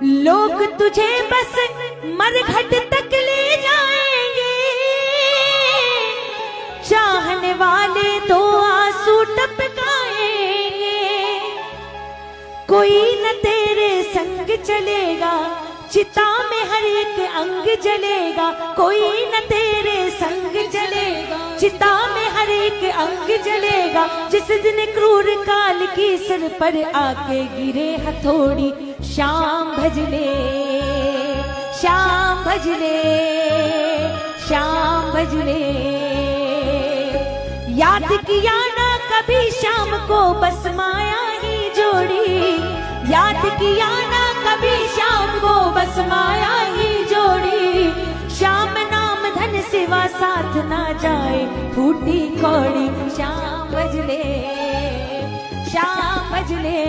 लोग तुझे बस मरघट तक ले जाएंगे, चाहने वाले तो आंसू टपकाएंगे। कोई न तेरे संग चलेगा, चिता में हर एक अंग जलेगा। कोई न तेरे संग चलेगा, चिता में हर एक अंग जलेगा। जिस दिन क्रूर काल की सिर पर आके गिरे हथौड़ी, शाम भजले, शाम भजले, शाम भजले। याद किया ना कभी शाम को, बस माया ही जोड़ी। याद किया ना कभी शाम को, बस माया ही जोड़ी। शाम नाम धन सिवा साथ ना जाए, फूटी कौड़ी। शाम भजले, शाम भजले।